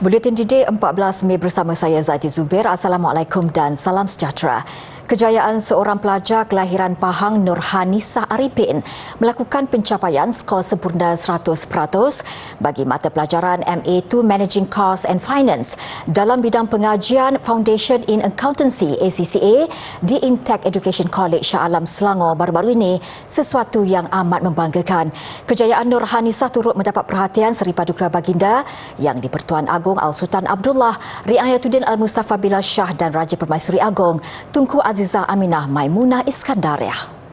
Buletin Didik 14 Mei bersama saya Zati Zubair. Assalamualaikum dan salam sejahtera. Kejayaan seorang pelajar kelahiran Pahang Nurhanisah Arifin melakukan pencapaian skor sempurna 100% bagi mata pelajaran MA2 Managing Cost and Finance dalam bidang pengajian Foundation in Accountancy ACCA di Intech Education College Shah Alam Selangor baru-baru ini sesuatu yang amat membanggakan. Kejayaan Nurhanisah turut mendapat perhatian Seri Paduka Baginda Yang di-Pertuan Agong Al-Sultan Abdullah, Riayatuddin Al-Mustafa Bilal Shah dan Raja Permaisuri Agong Tunku Azizah Aminah Maimunah Iskandariah.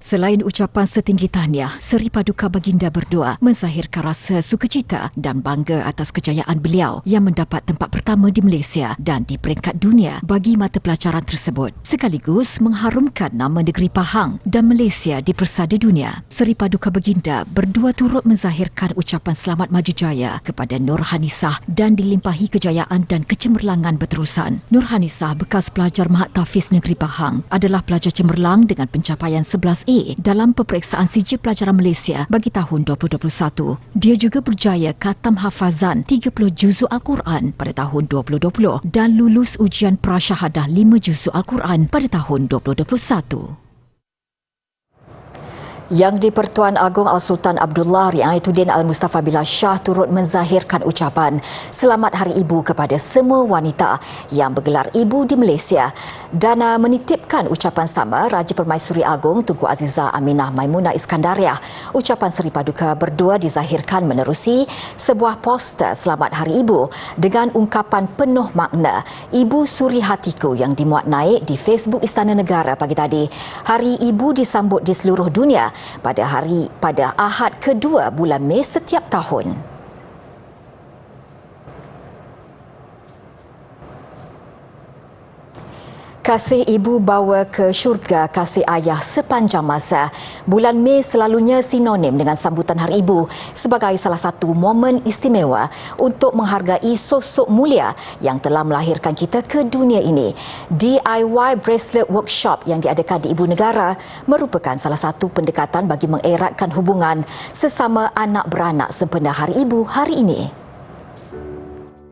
Selain ucapan setinggi tahniah, Seri Paduka Baginda berdoa menzahirkan rasa sukacita dan bangga atas kejayaan beliau yang mendapat tempat pertama di Malaysia dan di peringkat dunia bagi mata pelajaran tersebut, sekaligus mengharumkan nama negeri Pahang dan Malaysia di persada dunia. Seri Paduka Baginda berdua turut menzahirkan ucapan selamat maju jaya kepada Nurhanisah dan dilimpahi kejayaan dan kecemerlangan berterusan. Nurhanisah, bekas pelajar Mahat Tahfiz Negeri Pahang, adalah pelajar cemerlang dengan pencapaian 11A dalam peperiksaan sijil pelajaran Malaysia bagi tahun 2021. Dia juga berjaya khatam hafazan 30 juzuk Al-Quran pada tahun 2020 dan lulus ujian prasyahadah 5 juzuk Al-Quran pada tahun 2021. Yang di-Pertuan Agong Al-Sultan Abdullah, Riayatuddin Al-Mustafa Bilal Shah turut menzahirkan ucapan Selamat Hari Ibu kepada semua wanita yang bergelar ibu di Malaysia dan menitipkan ucapan sama Raja Permaisuri Agong Tunku Azizah Aminah Maimunah Iskandariah. Ucapan Seri Paduka berdua dizahirkan menerusi sebuah poster Selamat Hari Ibu dengan ungkapan penuh makna Ibu Suri Hatiku yang dimuat naik di Facebook Istana Negara pagi tadi. Hari Ibu disambut di seluruh dunia pada Ahad kedua bulan Mei setiap tahun. Kasih ibu bawa ke syurga kasih ayah sepanjang masa. Bulan Mei selalunya sinonim dengan sambutan Hari Ibu sebagai salah satu momen istimewa untuk menghargai sosok mulia yang telah melahirkan kita ke dunia ini. DIY Bracelet Workshop yang diadakan di Ibu Negara merupakan salah satu pendekatan bagi mengeratkan hubungan sesama anak beranak sempena Hari Ibu hari ini.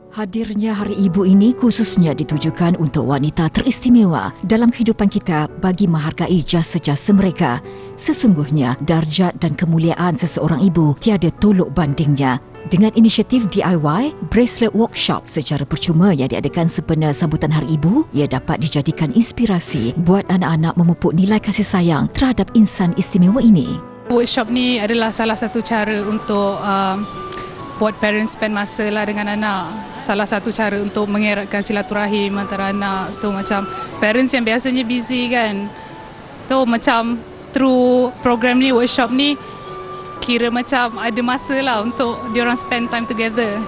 Hadirnya Hari Ibu ini khususnya ditujukan untuk wanita teristimewa dalam kehidupan kita bagi menghargai jasa-jasa mereka. Sesungguhnya, darjat dan kemuliaan seseorang ibu tiada tolok bandingnya. Dengan inisiatif DIY Bracelet Workshop secara percuma yang diadakan sempena sambutan Hari Ibu, ia dapat dijadikan inspirasi buat anak-anak memupuk nilai kasih sayang terhadap insan istimewa ini. Workshop ni adalah salah satu cara untuk buat parents spend masa lah dengan anak. Salah satu cara untuk mengeratkan silaturahim antara anak. So macam parents yang biasanya busy kan. So macam through program ni, workshop ni, kira macam ada masa lah untuk diorang spend time together.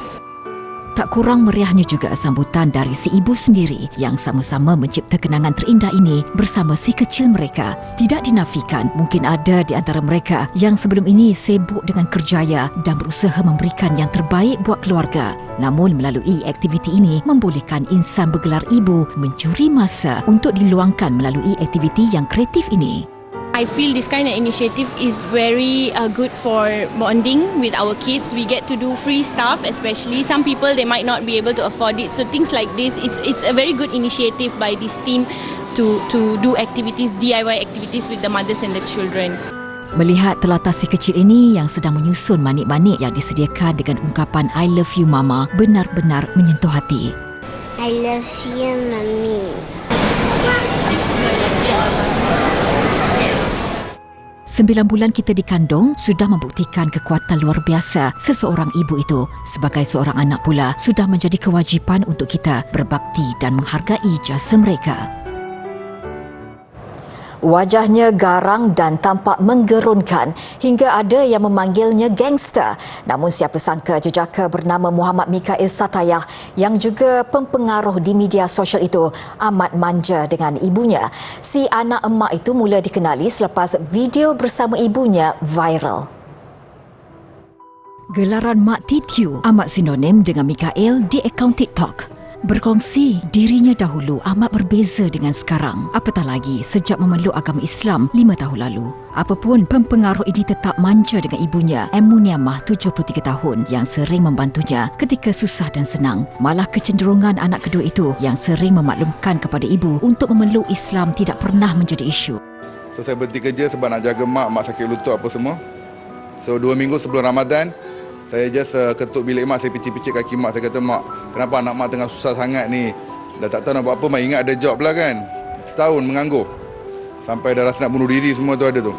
Tak kurang meriahnya juga sambutan dari si ibu sendiri yang sama-sama mencipta kenangan terindah ini bersama si kecil mereka. Tidak dinafikan, mungkin ada di antara mereka yang sebelum ini sibuk dengan kerjaya dan berusaha memberikan yang terbaik buat keluarga. Namun melalui aktiviti ini membolehkan insan bergelar ibu mencuri masa untuk diluangkan melalui aktiviti yang kreatif ini. I feel this kind of initiative is very good for bonding with our kids. We get to do free stuff, especially some people they might not be able to afford it. So things like this, it's a very good initiative by this team to do activities, DIY activities with the mothers and the children. Melihat telatas si kecil ini yang sedang menyusun manik-manik yang disediakan dengan ungkapan I love you mama benar-benar menyentuh hati. I love you mommy. 9 bulan kita dikandung sudah membuktikan kekuatan luar biasa seseorang ibu itu. Sebagai seorang anak pula, sudah menjadi kewajipan untuk kita berbakti dan menghargai jasa mereka. Wajahnya garang dan tampak menggerunkan hingga ada yang memanggilnya gangster. Namun siapa sangka jejaka bernama Muhammad Mikail Satayah yang juga pempengaruh di media sosial itu amat manja dengan ibunya. Si anak emak itu mula dikenali selepas video bersama ibunya viral. Gelaran Mak Titiu amat sinonim dengan Mikail di akaun TikTok. Berkongsi dirinya dahulu amat berbeza dengan sekarang, apatah lagi sejak memeluk agama Islam 5 tahun lalu. Apapun, pempengaruh ini tetap manja dengan ibunya, Muniamah 73 tahun yang sering membantunya ketika susah dan senang. Malah kecenderungan anak kedua itu yang sering memaklumkan kepada ibu untuk memeluk Islam tidak pernah menjadi isu. So saya berhenti kerja sebab nak jaga mak sakit lutut apa semua. So 2 minggu sebelum Ramadan, saya just ketuk bilik mak, saya picit-picit kaki mak. Saya kata, mak, kenapa anak mak tengah susah sangat ni? Dah tak tahu nak buat apa, mak ingat ada job lah kan. Setahun menganggur. Sampai dah rasa nak bunuh diri semua tu ada tu.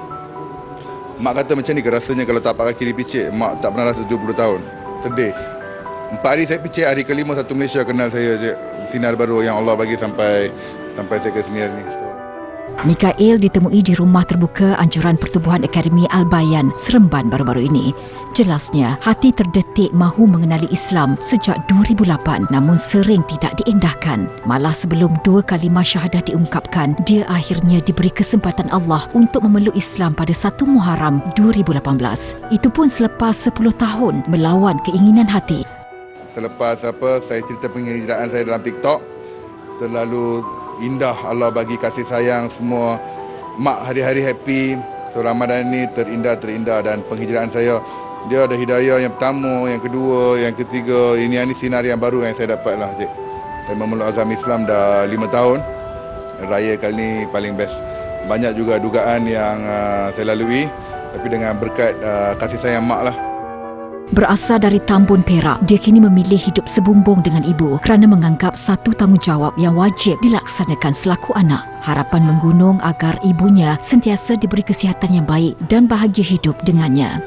Mak kata macam ni ke rasanya kalau tapak kaki dipicit? Mak tak pernah rasa 70 tahun. Sedih. 4 hari saya picit, hari ke-5 satu Malaysia kenal saya je. Sinar baru yang Allah bagi sampai saya ke sini hari ni. Mikael ditemui di rumah terbuka Anjuran Pertubuhan Akademi Al-Bayan, Seremban baru-baru ini. Jelasnya, hati terdetik mahu mengenali Islam sejak 2008 namun sering tidak diendahkan. Malah sebelum 2 kalimah syahadah diungkapkan, dia akhirnya diberi kesempatan Allah untuk memeluk Islam pada 1 Muharram 2018. Itu pun selepas 10 tahun melawan keinginan hati. Selepas saya cerita penghijraan saya dalam TikTok, terlalu indah Allah bagi kasih sayang semua. Mak hari-hari happy. So Ramadan ni terindah dan penghijraan saya, dia ada hidayah yang pertama, yang kedua, yang ketiga. Ini sinar yang baru yang saya dapat lah, cik. Saya memeluk agama Islam dah 5 tahun. Raya kali ni paling best. Banyak juga dugaan yang saya lalui, tapi dengan berkat kasih sayang mak lah. Berasal dari Tambun Perak, dia kini memilih hidup sebumbung dengan ibu kerana menganggap satu tanggungjawab yang wajib dilaksanakan selaku anak. Harapan menggunung agar ibunya sentiasa diberi kesihatan yang baik dan bahagia hidup dengannya.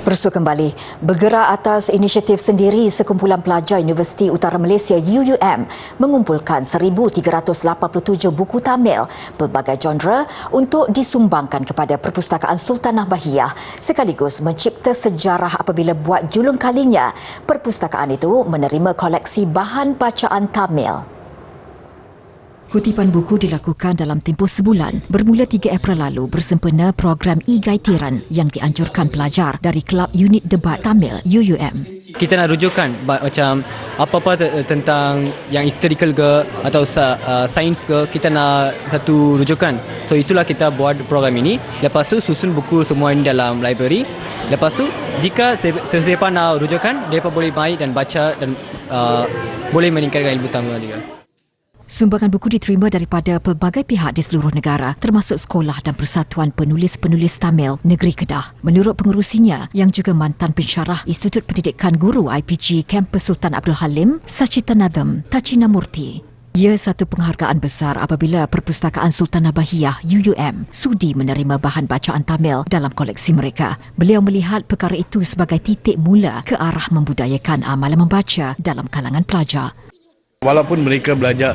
Bersua kembali, bergerak atas inisiatif sendiri sekumpulan pelajar Universiti Utara Malaysia UUM mengumpulkan 1,387 buku Tamil pelbagai genre untuk disumbangkan kepada Perpustakaan Sultanah Bahiyah sekaligus mencipta sejarah apabila buat julung kalinya perpustakaan itu menerima koleksi bahan bacaan Tamil. Kutipan buku dilakukan dalam tempoh sebulan bermula 3 April lalu bersempena program e-gaitiran yang dianjurkan pelajar dari Kelab Unit Debat Tamil UUM. Kita nak rujukan macam apa-apa tentang yang historical ke atau sains ke, kita nak satu rujukan. So itulah kita buat program ini. Lepas tu susun buku semua ini dalam library. Lepas tu jika sesiapa nak rujukan, mereka boleh baik dan baca dan boleh meningkatkan ilmu Tamil juga. Sumbangan buku diterima daripada pelbagai pihak di seluruh negara termasuk sekolah dan Persatuan Penulis-Penulis Tamil Negeri Kedah. Menurut pengurusinya yang juga mantan pensyarah Institut Pendidikan Guru IPG Kampus Sultan Abdul Halim, Sachita Nadham Tachinamurti. Ia satu penghargaan besar apabila Perpustakaan Sultanah Bahiyah UUM sudi menerima bahan bacaan Tamil dalam koleksi mereka. Beliau melihat perkara itu sebagai titik mula ke arah membudayakan amalan membaca dalam kalangan pelajar. Walaupun mereka belajar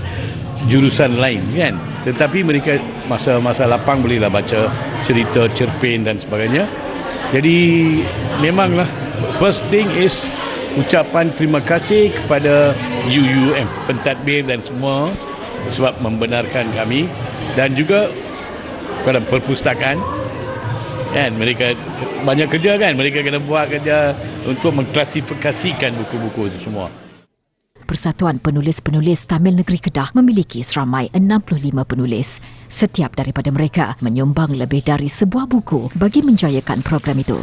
jurusan lain kan, tetapi mereka masa lapang bolehlah baca cerita, cerpen dan sebagainya. Jadi memanglah first thing is ucapan terima kasih kepada UUM, pentadbir dan semua sebab membenarkan kami, dan juga kepada perpustakaan kan, mereka banyak kerja kan, mereka kena buat kerja untuk mengklasifikasikan buku-buku itu semua. Persatuan Penulis-Penulis Tamil Negeri Kedah memiliki seramai 65 penulis. Setiap daripada mereka menyumbang lebih dari sebuah buku bagi menjayakan program itu.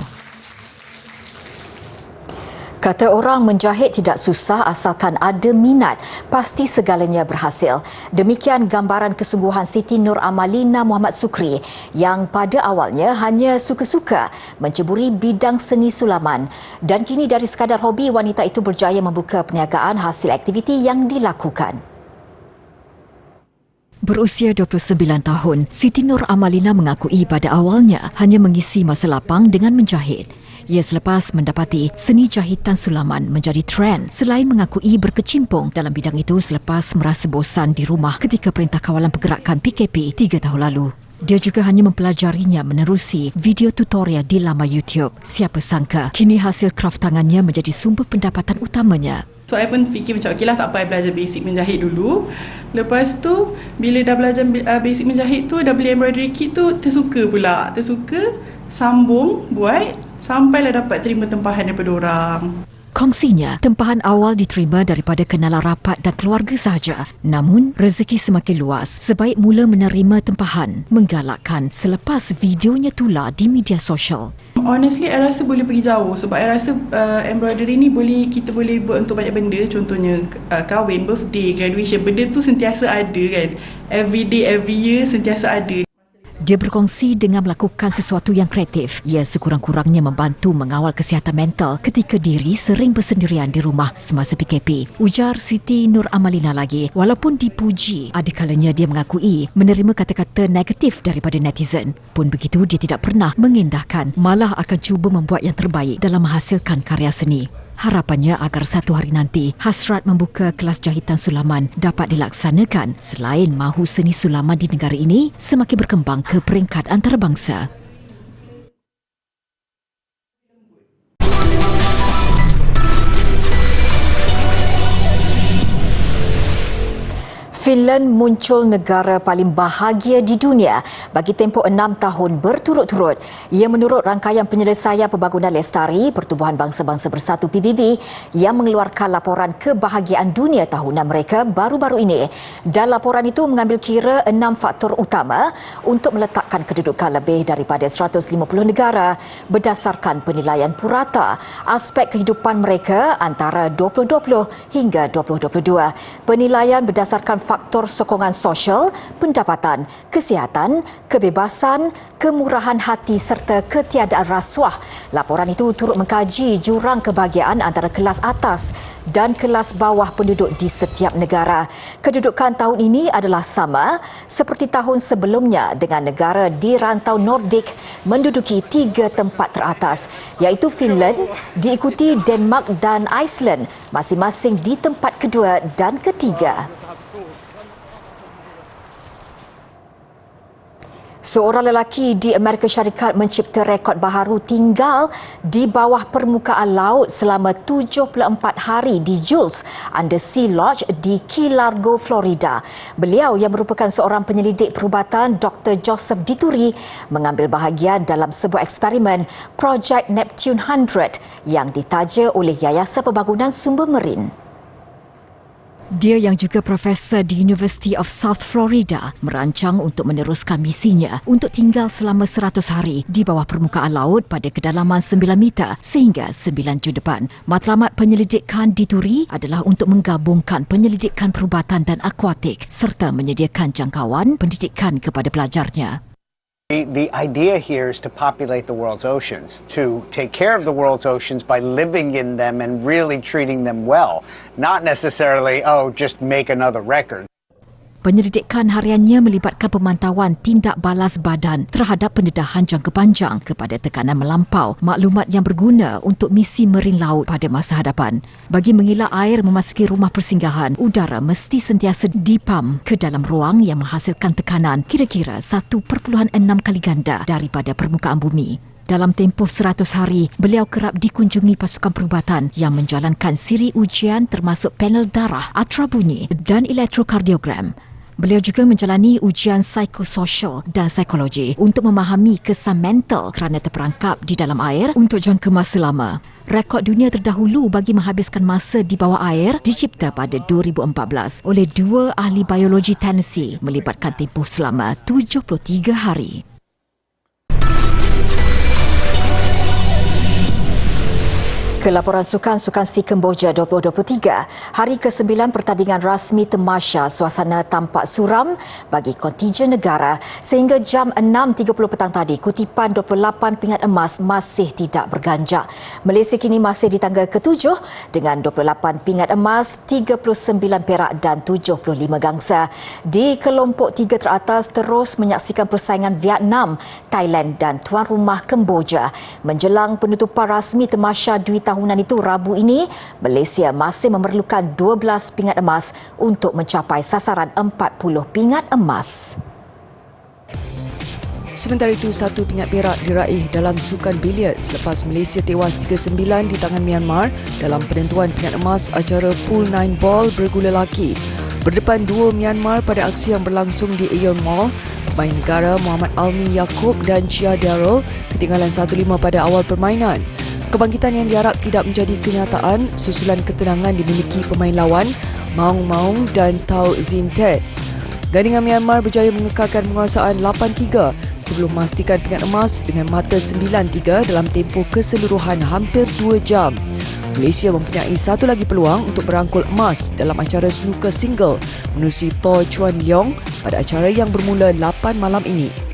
Kata orang, menjahit tidak susah asalkan ada minat. Pasti segalanya berhasil. Demikian gambaran kesungguhan Siti Nur Amalina Muhammad Sukri yang pada awalnya hanya suka-suka menceburi bidang seni sulaman. Dan kini dari sekadar hobi, wanita itu berjaya membuka perniagaan hasil aktiviti yang dilakukan. Berusia 29 tahun, Siti Nur Amalina mengakui pada awalnya hanya mengisi masa lapang dengan menjahit. Ia selepas mendapati seni jahitan sulaman menjadi trend selain mengakui berkecimpung dalam bidang itu selepas merasa bosan di rumah ketika Perintah Kawalan Pergerakan PKP 3 tahun lalu. Dia juga hanya mempelajarinya menerusi video tutorial di laman YouTube. Siapa sangka, kini hasil kraft tangannya menjadi sumber pendapatan utamanya. So, I pun fikir macam, okeylah tak apa, I belajar basic menjahit dulu. Lepas tu, bila dah belajar basic menjahit tu, dah beli embroidery kit tu, tersuka pula. Tersuka, sambung, buat, sampailah dapat terima tempahan daripada orang. Kongsinya, tempahan awal diterima daripada kenalan rapat dan keluarga sahaja. Namun, rezeki semakin luas sebaik mula menerima tempahan, menggalakkan selepas videonya tular di media sosial. Honestly, I rasa boleh pergi jauh sebab I rasa embroidery ni kita boleh buat untuk banyak benda. Contohnya kahwin, birthday, graduation, benda tu sentiasa ada kan. Every day, every year sentiasa ada. Dia berkongsi dengan melakukan sesuatu yang kreatif. Ia sekurang-kurangnya membantu mengawal kesihatan mental ketika diri sering bersendirian di rumah semasa PKP. Ujar Siti Nur Amalina lagi, walaupun dipuji, ada kalanya dia mengakui menerima kata-kata negatif daripada netizen. Pun begitu, dia tidak pernah mengendahkan, malah akan cuba membuat yang terbaik dalam menghasilkan karya seni. Harapannya agar satu hari nanti hasrat membuka kelas jahitan sulaman dapat dilaksanakan selain mahu seni sulaman di negara ini semakin berkembang ke peringkat antarabangsa. Finland muncul negara paling bahagia di dunia bagi tempoh 6 tahun berturut-turut. Ia menurut rangkaian penyelesaian pembangunan lestari Pertubuhan Bangsa-Bangsa Bersatu PBB yang mengeluarkan laporan kebahagiaan dunia tahunan mereka baru-baru ini. Dan laporan itu mengambil kira 6 faktor utama untuk meletakkan kedudukan lebih daripada 150 negara berdasarkan penilaian purata aspek kehidupan mereka antara 2020 hingga 2022. Penilaian berdasarkan faktor sokongan sosial, pendapatan, kesihatan, kebebasan, kemurahan hati serta ketiadaan rasuah. Laporan itu turut mengkaji jurang kebahagiaan antara kelas atas dan kelas bawah penduduk di setiap negara. Kedudukan tahun ini adalah sama seperti tahun sebelumnya dengan negara di rantau Nordik menduduki 3 tempat teratas iaitu Finland diikuti Denmark dan Iceland masing-masing di tempat kedua dan ketiga. Seorang lelaki di Amerika Syarikat mencipta rekod baharu tinggal di bawah permukaan laut selama 74 hari di Jules Undersea Lodge di Key Largo, Florida. Beliau yang merupakan seorang penyelidik perubatan Dr. Joseph Dituri mengambil bahagian dalam sebuah eksperimen Project Neptune 100 yang ditaja oleh Yayasan Pembangunan Sumber Marin. Dia yang juga profesor di University of South Florida merancang untuk meneruskan misinya untuk tinggal selama 100 hari di bawah permukaan laut pada kedalaman 9 meter sehingga 9 Jun depan. Matlamat penyelidikan Dituri adalah untuk menggabungkan penyelidikan perubatan dan akuatik serta menyediakan jangkauan pendidikan kepada pelajarnya. The idea here is to populate the world's oceans, to take care of the world's oceans by living in them and really treating them well, not necessarily, just make another record. Penyelidikan hariannya melibatkan pemantauan tindak balas badan terhadap pendedahan jangka panjang kepada tekanan melampau, maklumat yang berguna untuk misi marin laut pada masa hadapan. Bagi mengelak air memasuki rumah persinggahan, udara mesti sentiasa dipam ke dalam ruang yang menghasilkan tekanan kira-kira 1.6 kali ganda daripada permukaan bumi. Dalam tempoh 100 hari, beliau kerap dikunjungi pasukan perubatan yang menjalankan siri ujian termasuk panel darah, ultrabunyi dan elektrokardiogram. Beliau juga menjalani ujian psikososial dan psikologi untuk memahami kesan mental kerana terperangkap di dalam air untuk jangka masa lama. Rekod dunia terdahulu bagi menghabiskan masa di bawah air dicipta pada 2014 oleh 2 ahli biologi Tennessee melibatkan tempoh selama 73 hari. Ke laporan sukan Si Kemboja 2023, hari ke-9 pertandingan rasmi Temasya suasana tampak suram bagi kontingen negara sehingga jam 6.30 petang tadi kutipan 28 pingat emas masih tidak berganjak. Malaysia kini masih di tangga ke-7 dengan 28 pingat emas, 39 perak dan 75 gangsa. Di kelompok 3 teratas terus menyaksikan persaingan Vietnam, Thailand dan tuan rumah Kemboja. Menjelang penutupan rasmi Temasya Dwi tahunan itu Rabu ini, Malaysia masih memerlukan 12 pingat emas untuk mencapai sasaran 40 pingat emas. Sementara itu, 1 pingat perak diraih dalam sukan biliard selepas Malaysia tewas 3-9 di tangan Myanmar dalam penentuan pingat emas acara pool 9 ball bergula laki. Berdepan dua Myanmar pada aksi yang berlangsung di Aeon Mall, pemain negara Muhammad Almi Yaakob dan Chia Darrell ketinggalan 1-5 pada awal permainan. Kebangkitan yang diharap tidak menjadi kenyataan susulan ketenangan dimiliki pemain lawan Maung Maung dan Tau Zin Tet. Gandingan Myanmar berjaya mengekalkan penguasaan 8-3 sebelum memastikan pingat emas dengan markah 9-3 dalam tempoh keseluruhan hampir 2 jam. Malaysia mempunyai satu lagi peluang untuk berangkul emas dalam acara snooker single menerusi Toh Chuan Leong pada acara yang bermula 8 malam ini.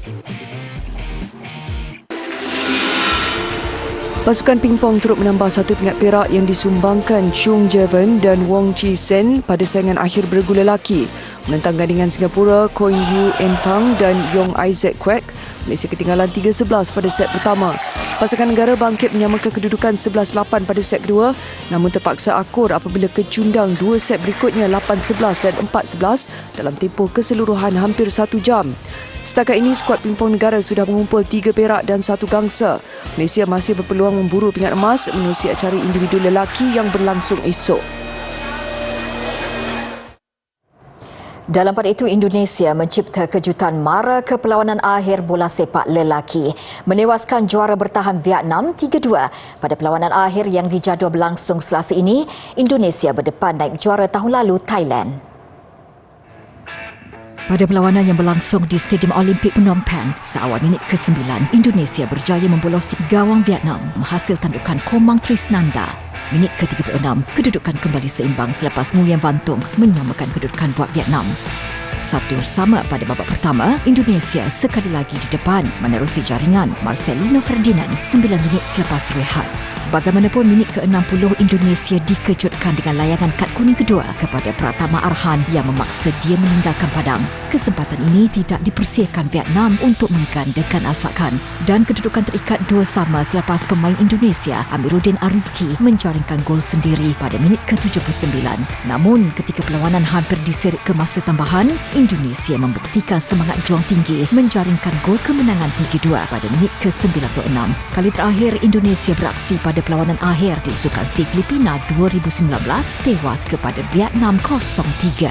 Pasukan pingpong turut menambah 1 pingat perak yang disumbangkan Chung Jae-won dan Wong Chi-sen pada saingan akhir bergula laki. Menentang gandingan Singapura, Koin Yu Enpang dan Yong Isaac Kwek, Malaysia ketinggalan 3-11 pada set pertama. Pasangan negara bangkit menyamakan kedudukan 11-8 pada set kedua, namun terpaksa akur apabila kecundang 2 set berikutnya 8-11 dan 4-11 dalam tempoh keseluruhan hampir 1 jam. Setakat ini, skuad pingpong negara sudah mengumpul 3 perak dan 1 gangsa. Malaysia masih berpeluang memburu pingat emas menerusi acara individu lelaki yang berlangsung esok. Dalam pada itu, Indonesia mencipta kejutan mara ke perlawanan akhir bola sepak lelaki, menewaskan juara bertahan Vietnam 3-2. Pada perlawanan akhir yang dijadual berlangsung Selasa ini, Indonesia berdepan naib juara tahun lalu Thailand. Pada perlawanan yang berlangsung di Stadium Olimpik Phnom Penh, seawal minit ke-9, Indonesia berjaya membolosi gawang Vietnam menghasil tandukan Komang Trisnanda. Minit ke-36, kedudukan kembali seimbang selepas Nguyen Van Tung menyamakan kedudukan buat Vietnam. 1 sama pada babak pertama, Indonesia sekali lagi di depan menerusi jaringan Marcelino Ferdinand 9 minit selepas rehat. Bagaimanapun, minit ke-60 Indonesia dikejutkan dengan layangan kad kuning kedua kepada Pratama Arhan yang memaksa dia meninggalkan padang. Kesempatan ini tidak dipersiakan Vietnam untuk menggandakan asakan dan kedudukan terikat 2 sama selepas pemain Indonesia Amiruddin Arizki menjaringkan gol sendiri pada minit ke-79. Namun, ketika perlawanan hampir diseret ke masa tambahan, Indonesia membuktikan semangat juang tinggi menjaringkan gol kemenangan 3-2 pada minit ke-96. Kali terakhir Indonesia beraksi pada perlawanan akhir di Sukan Si Filipina 2019 tewas kepada Vietnam 0-3.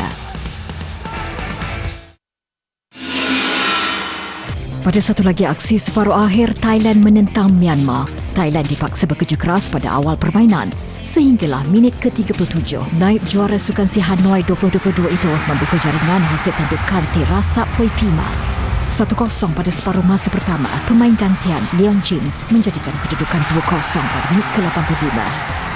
Pada satu lagi aksi separuh akhir, Thailand menentang Myanmar. Thailand dipaksa bekerja keras pada awal permainan. Sehinggalah minit ke-37, naib juara Sukan Si Hanoi 2022 itu membuka jaringan hasil tandukan Terasa Poipima. 1-0 pada separuh masa pertama, pemain gantian Leon James menjadikan kedudukan 2-0 pada minit ke-85.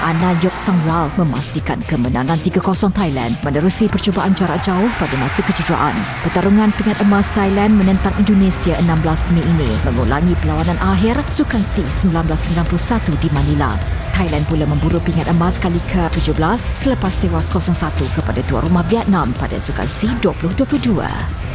Anna Yok Sangwal memastikan kemenangan 3-0 Thailand menerusi percubaan jarak jauh pada masa kecederaan. Pertarungan pingat emas Thailand menentang Indonesia 16 Mei ini mengulangi perlawanan akhir Sukan Si 1991 di Manila. Thailand pula memburu pingat emas kali ke-17 selepas tewas 0-1 kepada tuan rumah Vietnam pada Sukan Si 2022.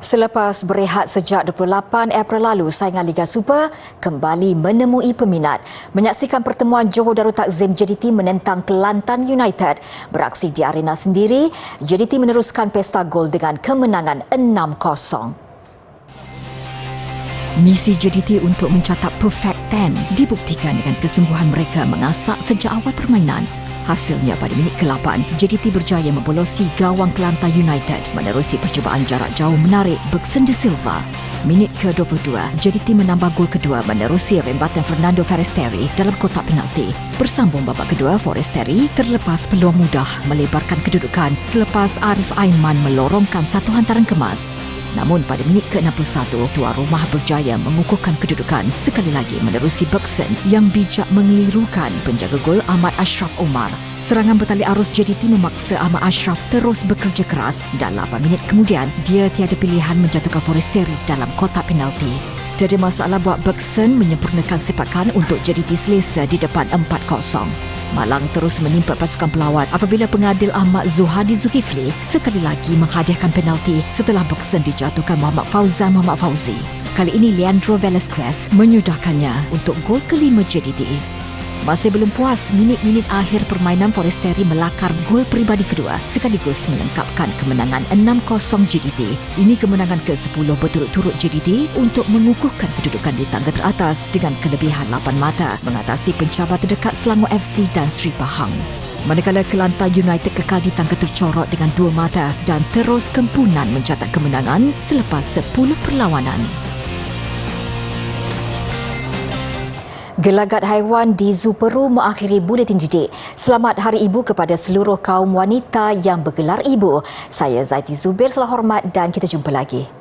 Selepas berehat sejak 28 April lalu, saingan Liga Super kembali menemui peminat. Menyaksikan pertemuan Johor Darul Takzim JDT menentang Kelantan United beraksi di arena sendiri, JDT meneruskan pesta gol dengan kemenangan 6-0. Misi JDT untuk mencatat Perfect 10 dibuktikan dengan kesungguhan mereka mengasak sejak awal permainan. Hasilnya pada minit ke-8, JDT berjaya membolosi gawang Kelantan United menerusi percubaan jarak jauh menarik Bergson De Silva. Minit ke-22, JDT menambah gol kedua menerusi rembatan Fernando Forestieri dalam kotak penalti. Bersambung babak kedua, Forestieri terlepas peluang mudah melebarkan kedudukan selepas Arif Aiman melorongkan satu hantaran kemas. Namun pada minit ke-61, tuan rumah berjaya mengukuhkan kedudukan sekali lagi menerusi Bergson yang bijak mengelirukan penjaga gol Ahmad Ashraf Omar. Serangan bertali arus JDT memaksa Ahmad Ashraf terus bekerja keras dan 8 minit kemudian dia tiada pilihan menjatuhkan Forestieri dalam kotak penalti. Tiada masalah buat Bergson menyempurnakan sepakan untuk JDT selesa di depan 4-0. Malang terus menimpa pasukan pelawat apabila pengadil Ahmad Zuhadi Zulkifli sekali lagi menghadiahkan penalti setelah Bergson dijatuhkan Muhammad Fauzi. Kali ini Leandro Velasquez menyudahkannya untuk gol kelima JDT. Masih belum puas, minit-minit akhir permainan Forestieri melakar gol peribadi kedua sekaligus melengkapkan kemenangan 6-0 JDT. Ini kemenangan ke-10 berturut-turut JDT untuk mengukuhkan kedudukan di tangga teratas dengan kelebihan 8 mata mengatasi pencabar terdekat Selangor FC dan Sri Pahang. Manakala Kelantan United kekal di tangga tercorot dengan 2 mata dan terus kempunan mencatat kemenangan selepas 10 perlawanan. Gelagat haiwan di Zoo Peru mengakhiri buletin didik. Selamat Hari Ibu kepada seluruh kaum wanita yang bergelar ibu. Saya Zaiti Zubir, salam hormat dan kita jumpa lagi.